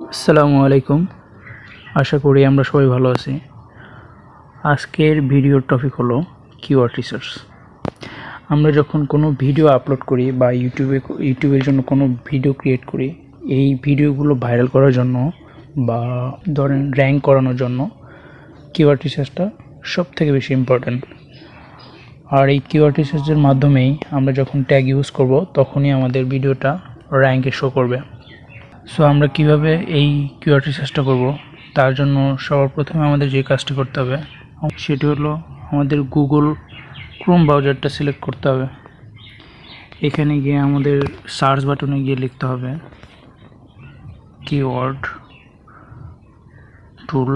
আসসালামু আলাইকুম। আশা করি আমরা সবাই ভালো আছি। আজকের ভিডিওর টপিক হলো কিওয়ার্ড রিসার্চ। আমরা যখন কোনো ভিডিও আপলোড করি বা ইউটিউবের জন্য কোনো ভিডিও ক্রিয়েট করি, এই ভিডিওগুলো ভাইরাল করার জন্য বা ধরেন র্যাঙ্ক করানোর জন্য কিওয়ার্ড রিসার্চটা সবথেকে বেশি ইম্পর্ট্যান্ট। আর এই কিওয়ার্ড রিসার্চের মাধ্যমেই আমরা যখন ট্যাগ ইউজ করব তখনই আমাদের ভিডিওটা র্যাঙ্কে শো করবে। সো আমরা কিভাবে এই কিওয়ার্ড রিসার্চটা করব, তার জন্য সবার প্রথমে আমাদের যে কাজটি করতে হবে সেটি হলো আমাদের গুগল ক্রোম ব্রাউজারটা সিলেক্ট করতে হবে। এখানে গিয়ে আমাদের সার্চ বাটনে গিয়ে লিখতে হবে কিওয়ার্ড টুল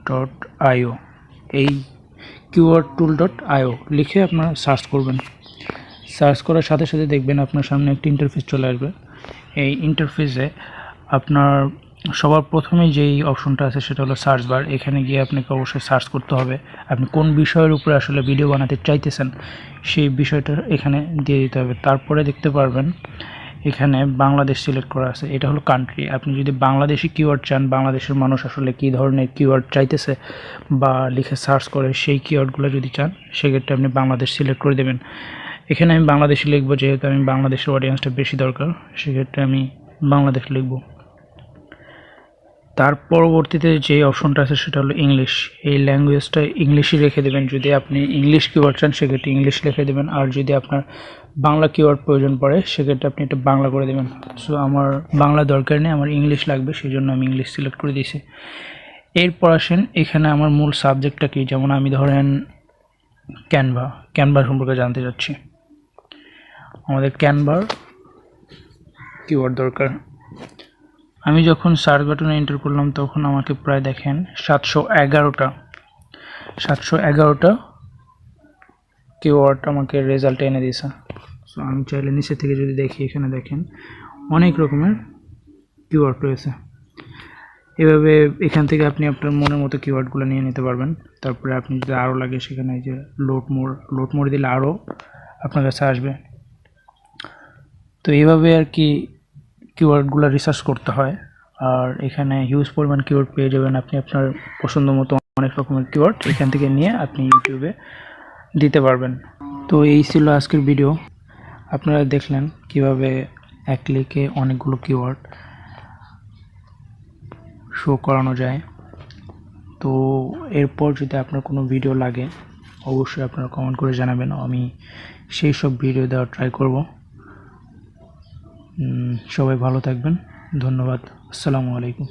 ডট আইও। এই কিওয়ার্ড টুল ডট আইও লিখে আপনারা সার্চ করবেন। সার্চ করার সাথে সাথে দেখবেন আপনার সামনে একটি ইন্টারফেস চলে আসবে। এই ইন্টারফেসে আপনার সবার প্রথমেই যেই অপশনটা আছে সেটা হলো সার্চ বার। এখানে গিয়ে আপনাকে অবশ্যই সার্চ করতে হবে আপনি কোন বিষয়ের উপরে আসলে ভিডিও বানাতে চাইতেছেন, সেই বিষয়টা এখানে দিয়ে দিতে হবে। তারপরে দেখতে পারবেন এখানে বাংলাদেশ সিলেক্ট করা আছে, এটা হলো কান্ট্রি। আপনি যদি বাংলাদেশি কিওয়ার্ড চান, বাংলাদেশের মানুষ আসলে কী ধরনের কিওয়ার্ড চাইতেছে বা লিখে সার্চ করে সেই কিওয়ার্ডগুলো যদি চান, সেক্ষেত্রে আপনি বাংলাদেশ সিলেক্ট করে দেবেন। এখানে আমি বাংলাদেশি লিখব, যেহেতু আমি বাংলাদেশের অডিয়েন্সটা বেশি দরকার, সেক্ষেত্রে আমি বাংলাদেশ লিখব। তার পরবর্তীতে যে অপশনটা আছে সেটা হলো ইংলিশ। এই ল্যাঙ্গুয়েজটা ইংলিশই রেখে দেবেন। যদি আপনি ইংলিশ কিওয়ার্ড চান সেক্ষেত্রে ইংলিশ লিখে দেবেন, আর যদি আপনার বাংলা কিওয়ার্ড প্রয়োজন পড়ে সেক্ষেত্রে আপনি এটা বাংলা করে দেবেন। সো আমার বাংলা দরকার নেই, আমার ইংলিশ লাগবে, সেই জন্য আমি ইংলিশ সিলেক্ট করে দিয়েছি। এরপর আসেন এখানে আমার মূল সাবজেক্টটা কী। যেমন আমি ধরেন ক্যানভা সম্পর্কে জানতে চাচ্ছি, আমাদের ক্যানভার কিওয়ার্ড দরকার। আমি যখন সার্চ বাটনে এন্টার করলাম তখন আমাকে প্রায় দেখেন 711টা কিওয়ার্ড আমাকে রেজাল্ট এনে দিয়েছে। সো আমি চাইলে নিচে থেকে যদি দেখি, এখানে দেখেন অনেক রকমের কিওয়ার্ড রয়েছে। এভাবে এখান থেকে আপনি আপনার মনের মতো কিওয়ার্ডগুলো নিয়ে নিতে পারবেন। তারপরে আপনি যদি আরও লাগে সেখানে এই যে লোড মোর দিলে আরও আপনার কাছে আসবে। তো এইভাবে আর কি কিওয়ার্ডগুলো রিসার্চ করতে হয়। আর এখানে হিউজ পরিমাণ কিওয়ার্ড পেয়ে যাবেন আপনি আপনার পছন্দ মতো। অনেক রকমের কিওয়ার্ড এখান থেকে নিয়ে আপনি ইউটিউবে দিতে পারবেন। তো এই ছিল আজকের ভিডিও। আপনারা দেখলেন কিভাবে এক ক্লিকে অনেকগুলো কিওয়ার্ড শো করানো যায়। তো এরপর যদি আপনার কোনো ভিডিও লাগে অবশ্যই আপনারা কমেন্ট করে জানাবেন, আমি সেই সব ভিডিও দেওয়ার ট্রাই করব। সবাই ভালো থাকবেন, ধন্যবাদ, আসসালামু আলাইকুম।